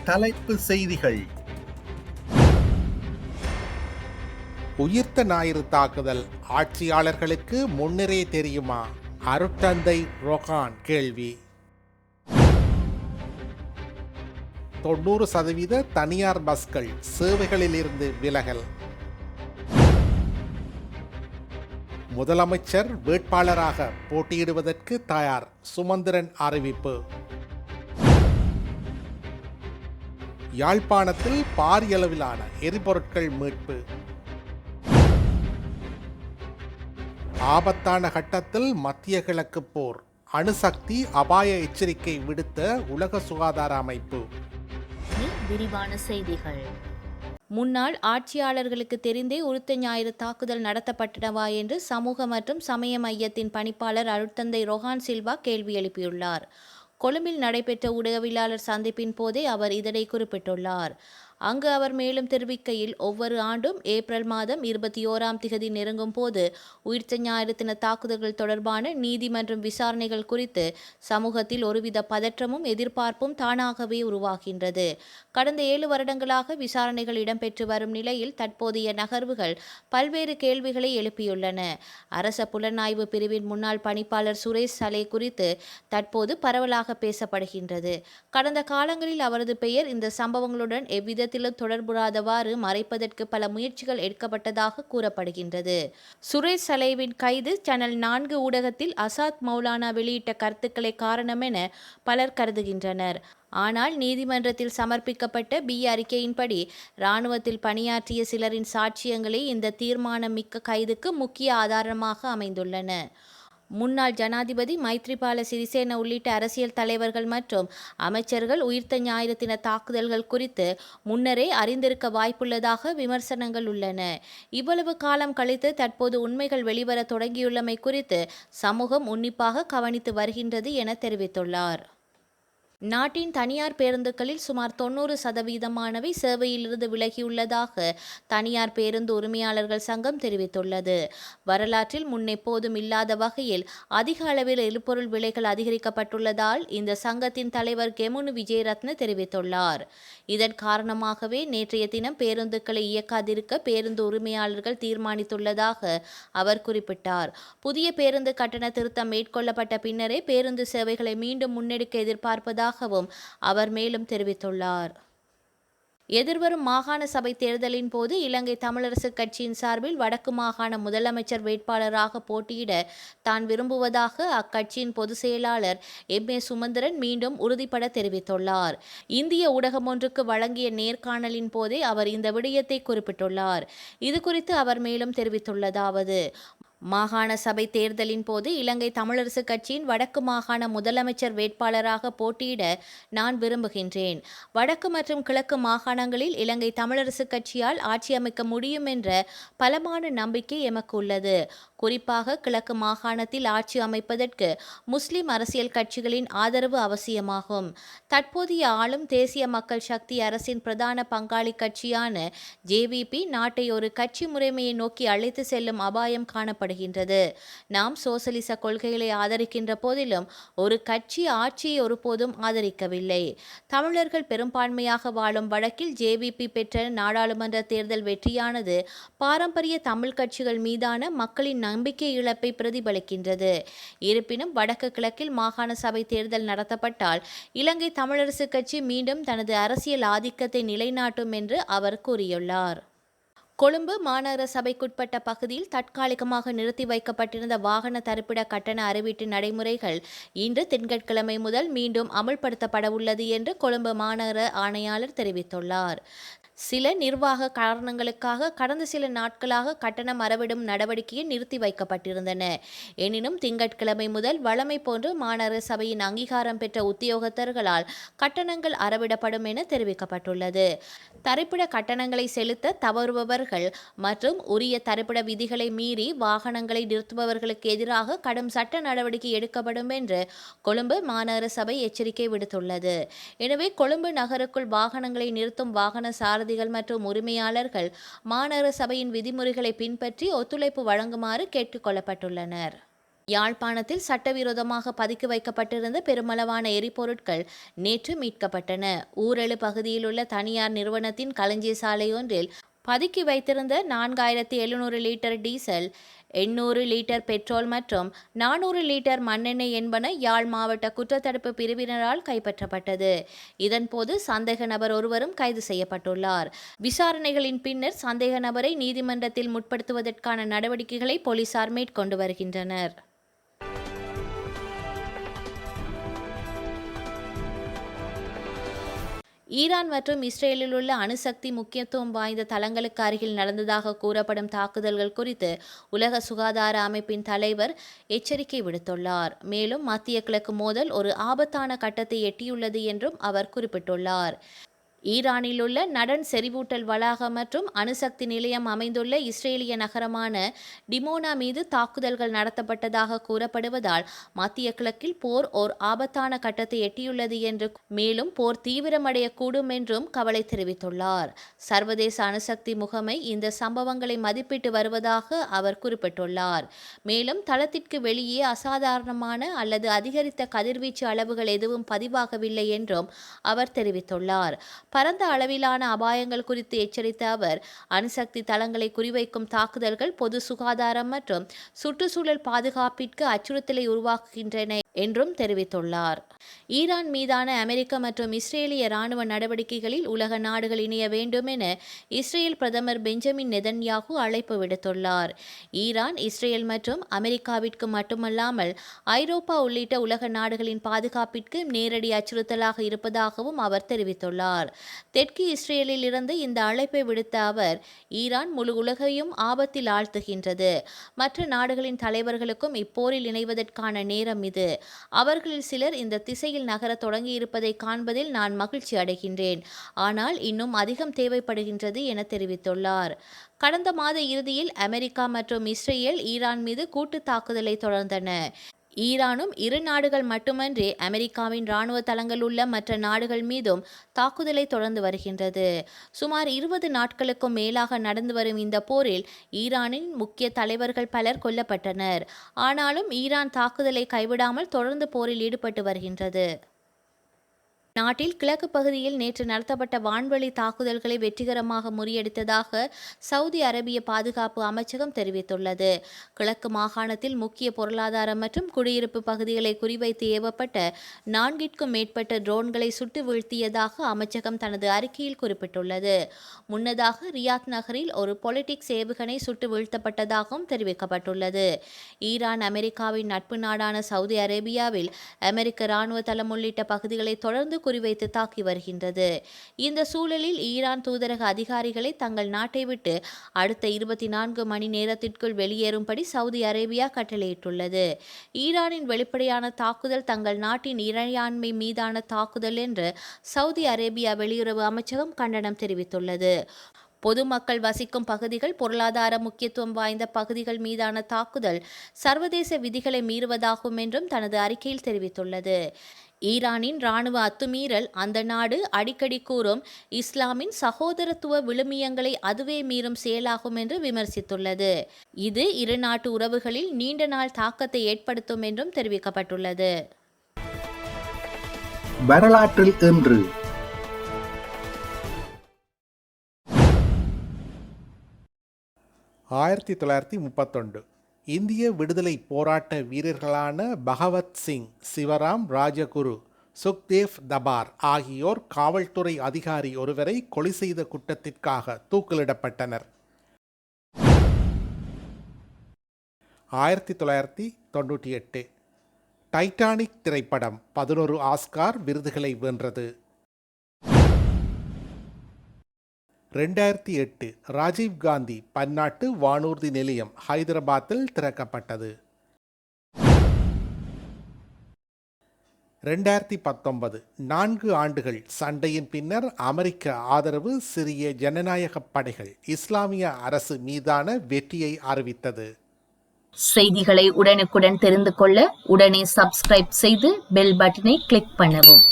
தலைப்பு செய்திகள். உயிர்த்த ஞாயிறு தாக்குதல் ஆட்சியாளர்களுக்கு முன்னரே தெரியுமா? அருட்தந்தை ரொகான் கேள்வி. 90% தனியார் பஸ்கள் சேவைகளிலிருந்து விலகல். முதலமைச்சர் வேட்பாளராக போட்டியிடுவதற்கு தயார், சுமந்திரன் அறிவிப்பு. யாழ்ப்பாணத்தில் பாரியளவிலான எரிபொருட்கள் மீட்பு. ஆபத்தான கட்டத்தில் மத்திய கிழக்கு போர், அணுசக்தி அபாய எச்சரிக்கை விடுத்த உலக சுகாதார அமைப்பு. விரிவான செய்திகள். முன்னாள் ஆட்சியாளர்களுக்கு தெரிந்தே உயிர்த்த ஞாயிறு தாக்குதல் நடத்தப்பட்டனவா என்று சமூக மற்றும் சமய மையத்தின் பணிப்பாளர் அருட்தந்தை ரொகான் சில்வா கேள்வி எழுப்பியுள்ளார். கொழும்பில் நடைபெற்ற ஊடகவியலாளர் சந்திப்பின் போதே அவர் இதனை குறிப்பிட்டுள்ளார். அங்கு அவர் மேலும் தெரிவிக்கையில், ஒவ்வொரு ஆண்டும் ஏப்ரல் மாதம் 21 நெருங்கும் போது உயிர்த்த ஞாயிறு தின தாக்குதல்கள் தொடர்பான நீதிமன்றம் விசாரணைகள் குறித்து சமூகத்தில் ஒருவித பதற்றமும் எதிர்பார்ப்பும் தானாகவே உருவாகின்றது. கடந்த 7 வருடங்களாக விசாரணைகள் இடம்பெற்று வரும் நிலையில் தற்போதைய நகர்வுகள் பல்வேறு கேள்விகளை எழுப்பியுள்ளன. அரச புலனாய்வு பிரிவின் முன்னாள் பணிப்பாளர் சுரேஷ் சலே குறித்து தற்போது பரவலாக பேசப்படுகின்றது. கடந்த காலங்களில் அவரது பெயர் இந்த சம்பவங்களுடன் எவ்வித தொடர்புறாதவாறு மறைப்பதற்கு பல முயற்சிகள் எடுக்கப்பட்டதாக கூறப்படுகின்றது. சுரேஷ் சலேவின் கைது சேனல் 4 ஊடகத்தில் அசாத் மௌலானா வெளியிட்ட கருத்துக்களை காரணம் என பலர் கருதுகின்றனர். ஆனால் நீதிமன்றத்தில் சமர்ப்பிக்கப்பட்ட அறிக்கையின்படி இராணுவத்தில் பணியாற்றிய சிலரின் சாட்சியங்களே இந்த தீர்மானம் மிக்க கைதுக்கு முக்கிய ஆதாரமாக அமைந்துள்ளன. முன்னாள் ஜனாதிபதி மைத்ரிபால சிறிசேன உள்ளிட்ட அரசியல் தலைவர்கள் மற்றும் அமைச்சர்கள் உயிர்த்த ஞாயிறு தின தாக்குதல்கள் குறித்து முன்னரே அறிந்திருக்க வாய்ப்புள்ளதாக விமர்சனங்கள் உள்ளன. இவ்வளவு காலம் கழித்து தற்போது உண்மைகள் வெளிவர தொடங்கியுள்ளமை குறித்து சமூகம் உன்னிப்பாக கவனித்து வருகின்றது என தெரிவித்துள்ளார். நாட்டின் தனியார் பேருந்துகளில் சுமார் 90% சேவையிலிருந்து விலகியுள்ளதாக தனியார் பேருந்து உரிமையாளர்கள் சங்கம் தெரிவித்துள்ளது. வரலாற்றில் முன்னெப்போதும் இல்லாத வகையில் அதிக அளவில் எரிபொருள் விலைகள் அதிகரிக்கப்பட்டுள்ளதால் இந்த சங்கத்தின் தலைவர் கெமுனு விஜயரத்ன தெரிவித்துள்ளார். இதன் காரணமாகவே நேற்றைய தினம் பேருந்துகளை இயக்காதிருக்க பேருந்து உரிமையாளர்கள் தீர்மானித்துள்ளதாக அவர் குறிப்பிட்டார். புதிய பேருந்து கட்டண திருத்தம் மேற்கொள்ளப்பட்ட பின்னரே பேருந்து சேவைகளை மீண்டும் முன்னெடுக்க எதிர்பார்ப்பதாக அவர் மேலும் தெரிவித்துள்ளார். எதிர்வரும் மாகாண சபை தேர்தலின் போது இலங்கை தமிழரசு கட்சியின் சார்பில் வடக்கு மாகாண முதலமைச்சர் வேட்பாளராக போட்டியிட தான் விரும்புவதாக அக்கட்சியின் பொதுச் செயலாளர் எம்.ஏ. சுமந்திரன் மீண்டும் உறுதிபட தெரிவித்துள்ளார். இந்திய ஊடகம் ஒன்றுக்கு வழங்கிய நேர்காணலின் போதே அவர் இந்த விடயத்தை குறிப்பிட்டுள்ளார். இதுகுறித்து அவர் மேலும் தெரிவித்துள்ளதாவது: மாகாண சபை தேர்தலின் போது இலங்கை தமிழரசு கட்சியின் வடக்கு மாகாண முதலமைச்சர் வேட்பாளராக போட்டியிட நான் விரும்புகின்றேன். வடக்கு மற்றும் கிழக்கு மாகாணங்களில் இலங்கை தமிழரசு கட்சியால் ஆட்சி அமைக்க முடியும் என்ற பலமான நம்பிக்கை எமக்கு உள்ளது. குறிப்பாக கிழக்கு மாகாணத்தில் ஆட்சி அமைப்பதற்கு முஸ்லிம் அரசியல் கட்சிகளின் ஆதரவு அவசியமாகும். தற்போதைய ஆளும் தேசிய மக்கள் சக்தி அரசின் பிரதான பங்காளி கட்சியான ஜேவிபி நாட்டை ஒரு கட்சி முறைமையை நோக்கி அழைத்து செல்லும் அபாயம் காணப்படுகின்றது. நாம் சோசலிச கொள்கைகளை ஆதரிக்கின்ற போதிலும் ஒரு கட்சி ஆட்சியை ஒருபோதும் ஆதரிக்கவில்லை. தமிழர்கள் பெரும்பான்மையாக வாழும் வடக்கில் ஜேவிபி பெற்ற நாடாளுமன்ற தேர்தல் வெற்றியானது பாரம்பரிய தமிழ் கட்சிகள் மீதான மக்களின் நம்பிக்கை இழப்பை பிரதிபலிக்கின்றது. இருப்பினும் வடக்கு கிழக்கில் மாகாண சபை தேர்தல் நடத்தப்பட்டால் இலங்கை தமிழரசு கட்சி மீண்டும் தனது அரசியல் ஆதிக்கத்தை நிலைநாட்டும் என்று அவர் கூறியுள்ளார். கொழும்பு மாநகர சபைக்குட்பட்ட பகுதியில் தற்காலிகமாக நிறுத்தி வைக்கப்பட்டிருந்த வாகன தரிப்பிட கட்டண அறிவீட்டு நடைமுறைகள் இன்று திங்கட்கிழமை முதல் மீண்டும் அமல்படுத்தப்படவுள்ளது என்று கொழும்பு மாநகர ஆணையாளர் தெரிவித்துள்ளார். சில நிர்வாக காரணங்களுக்காக கடந்த சில நாட்களாக கட்டணம் அறவிடும் நடவடிக்கையை நிறுத்தி வைக்கப்பட்டிருந்தன. எனினும் திங்கட்கிழமை முதல் வழமை போன்று மாநகர சபையின் அங்கீகாரம் பெற்ற உத்தியோகத்தர்களால் கட்டணங்கள் அறவிடப்படும் என தெரிவிக்கப்பட்டுள்ளது. தரிப்பிட கட்டணங்களை செலுத்த தவறுபவர்கள் மற்றும் உரிய தரிப்பிட விதிகளை மீறி வாகனங்களை நிறுத்துபவர்களுக்கு எதிராக கடும் சட்ட நடவடிக்கை எடுக்கப்படும் என்று கொழும்பு மாநகர சபை எச்சரிக்கை விடுத்துள்ளது. எனவே கொழும்பு நகருக்குள் வாகனங்களை நிறுத்தும் வாகன சாரதிகள் மற்றும் உரிமையாளர்கள் மாநகர சபையின் விதிமுறைகளை பின்பற்றி ஒத்துழைப்பு வழங்குமாறு கேட்டுக் கொள்ளப்பட்டுள்ளனர். யாழ்ப்பாணத்தில் சட்டவிரோதமாக பதுக்கி வைக்கப்பட்டிருந்த பெருமளவான எரிபொருட்கள் நேற்று மீட்கப்பட்டன. ஊரெழு பகுதியில் உள்ள தனியார் நிறுவனத்தின் களஞ்சிய சாலை ஒன்றில் பதுக்கி வைத்திருந்த 4700 லிட்டர் டீசல், 800 லிட்டர் பெட்ரோல் மற்றும் 400 லிட்டர் மண்ணெண்ணெய் என்பன யாழ் மாவட்ட குற்றத்தடுப்பு பிரிவினரால் கைப்பற்றப்பட்டது. இதன்போது சந்தேக நபர் ஒருவரும் கைது செய்யப்பட்டுள்ளார். விசாரணைகளின் பின்னர் சந்தேக நபரை நீதிமன்றத்தில் முற்படுத்துவதற்கான நடவடிக்கைகளை போலீசார் மேற்கொண்டு வருகின்றனர். ஈரான் மற்றும் இஸ்ரேலில் உள்ள அணுசக்தி முக்கியத்துவம் வாய்ந்த தளங்களுக்கு அருகில் நடந்ததாக கூறப்படும் தாக்குதல்கள் குறித்து உலக சுகாதார அமைப்பின் தலைவர் எச்சரிக்கை விடுத்துள்ளார். மேலும் மத்திய கிழக்கு மோதல் ஒரு ஆபத்தான கட்டத்தை எட்டியுள்ளது என்றும் அவர் குறிப்பிட்டுள்ளார். ஈரானில் உள்ள நடன் செறிவூட்டல் வளாகம் மற்றும் அணுசக்தி நிலையம் அமைந்துள்ள இஸ்ரேலிய நகரமான டிமோனா மீது தாக்குதல்கள் நடத்தப்பட்டதாக கூறப்படுவதால் மத்திய கிழக்கில் போர் ஓர் ஆபத்தான கட்டத்தை எட்டியுள்ளது என்று, மேலும் போர் தீவிரமடையக்கூடும் என்றும் கவலை தெரிவித்துள்ளார். சர்வதேச அணுசக்தி முகமை இந்த சம்பவங்களை மதிப்பிட்டு வருவதாக அவர் குறிப்பிட்டுள்ளார். மேலும் தளத்திற்கு வெளியே அசாதாரணமான அல்லது அதிகரித்த கதிர்வீச்சு அளவுகள் எதுவும் பதிவாகவில்லை என்றும் அவர் தெரிவித்துள்ளார். பரந்த அளவிலான அபாயங்கள் குறித்து எச்சரித்த அவர், அணுசக்தி தளங்களை குறிவைக்கும் தாக்குதல்கள் பொது சுகாதாரம் மற்றும் சுற்றுச்சூழல் பாதுகாப்பிற்கு அச்சுறுத்தலை உருவாக்குகின்றன என்றும் தெரிவித்துள்ளார். ஈரான் மீதான அமெரிக்க மற்றும் இஸ்ரேலிய இராணுவ நடவடிக்கைகளில் உலக நாடுகள் இணைய வேண்டும் என இஸ்ரேல் பிரதமர் பெஞ்சமின் நெதன்யாகு அழைப்பு விடுத்துள்ளார். ஈரான், இஸ்ரேல் மற்றும் அமெரிக்காவிற்கு மட்டுமல்லாமல் ஐரோப்பா உள்ளிட்ட உலக நாடுகளின் பாதுகாப்பிற்கு நேரடி அச்சுறுத்தலாக இருப்பதாகவும் அவர் தெரிவித்துள்ளார். தெற்கு இஸ்ரேலில் இருந்து இந்த அழைப்பை விடுத்த அவர், ஈரான் முழு உலகையும் ஆபத்தில் ஆழ்த்துகின்றது. மற்ற நாடுகளின் தலைவர்களுக்கும் இப்போரில் இணைவதற்கான நேரம் இது. அவர்களில் சிலர் இந்த திசையில் நகர தொடங்கியிருப்பதை காண்பதில் நான் மகிழ்ச்சி அடைகின்றேன். ஆனால் இன்னும் அதிகம் தேவைப்படுகின்றது என தெரிவித்துள்ளார். கடந்த மாத இறுதியில் அமெரிக்கா மற்றும் இஸ்ரேல் ஈரான் மீது கூட்டு தாக்குதலை தொடர்ந்தன. ஈரானும் இரு நாடுகள் மட்டுமன்றி அமெரிக்காவின் இராணுவ தளங்கள் உள்ள மற்ற நாடுகள் மீதும் தாக்குதலை தொடர்ந்து வருகின்றது. சுமார் 20 நாட்களுக்கும் மேலாக நடந்து வரும் இந்த போரில் ஈரானின் முக்கிய தலைவர்கள் பலர் கொல்லப்பட்டனர். ஆனாலும் ஈரான் தாக்குதலை கைவிடாமல் தொடர்ந்து போரில் ஈடுபட்டு வருகின்றது. நாட்டில் கிழக்கு பகுதியில் நேற்று நடத்தப்பட்ட வான்வெளி தாக்குதல்களை வெற்றிகரமாக முறியடித்ததாக சவுதி அரேபிய பாதுகாப்பு அமைச்சகம் தெரிவித்துள்ளது. கிழக்கு மாகாணத்தில் முக்கிய பொருளாதார மற்றும் குடியிருப்பு பகுதிகளை குறிவைத்து ஏவப்பட்ட 4க்கும் மேற்பட்ட ட்ரோன்களை சுட்டு வீழ்த்தியதாக அமைச்சகம் தனது அறிக்கையில் குறிப்பிட்டுள்ளது. முன்னதாக ரியாத் நகரில் ஒரு பொலிட்டிக்ஸ் ஏவுகணை சுட்டு வீழ்த்தப்பட்டதாகவும் தெரிவிக்கப்பட்டுள்ளது. ஈரான் அமெரிக்காவின் நட்பு நாடான சவுதி அரேபியாவில் அமெரிக்க இராணுவ தளம் உள்ளிட்ட பகுதிகளை தொடர்ந்து குறிவைத்து தாக்கி வருகின்றது. இந்த சூழலில் ஈரான் தூதரக அதிகாரிகளை தங்கள் நாட்டை விட்டு அடுத்த 24 மணி நேரத்திற்குள் வெளியேறும்படி சவுதி அரேபியா கட்டளையிட்டுள்ளது. ஈரானின் வெளிப்படையான தாக்குதல் தங்கள் நாட்டின் இறையாண்மை மீதான தாக்குதல் என்று சவுதி அரேபியா வெளியுறவு அமைச்சகம் கண்டனம் தெரிவித்துள்ளது. பொதுமக்கள் வசிக்கும் பகுதிகள், பொருளாதார முக்கியத்துவம் வாய்ந்த பகுதிகள் மீதான தாக்குதல் சர்வதேச விதிகளை மீறுவதாகும் என்றும் தனது அறிக்கையில் தெரிவித்துள்ளது. ஈரானின் இராணுவ அத்துமீறல் அந்த நாடு அடிக்கடி கூறும் இஸ்லாமின் சகோதரத்துவ விழுமியங்களை அதுவே மீறும் செயலாகும் என்று விமர்சித்துள்ளது. இது இரு நாட்டு உறவுகளில் நீண்ட நாள் தாக்கத்தை ஏற்படுத்தும் என்றும் தெரிவிக்கப்பட்டுள்ளது. வரலாற்றில் இன்று 1931 இந்திய விடுதலை போராட்ட வீரர்களான பகவத் சிங், சிவராம் ராஜகுரு, சுக்தேவ் தபார் ஆகியோர் காவல்துறை அதிகாரி ஒருவரை கொலை செய்த குற்றத்திற்காக தூக்கிலிடப்பட்டனர். 1998 டைட்டானிக் திரைப்படம் 11 ஆஸ்கார் விருதுகளை வென்றது. 2008 ராஜீவ்காந்தி பன்னாட்டு வானூர்தி நிலையம் ஹைதராபாத்தில் திறக்கப்பட்டது. 2019 4 ஆண்டுகள் சண்டையின் பின்னர் அமெரிக்க ஆதரவு சிரிய ஜனநாயக படைகள் இஸ்லாமிய அரசு மீதான வெற்றியை அறிவித்தது. செய்திகளை உடனுக்குடன் தெரிந்து கொள்ள உடனே சப்ஸ்கிரைப் செய்து பெல் பட்டனை கிளிக் பண்ணவும்.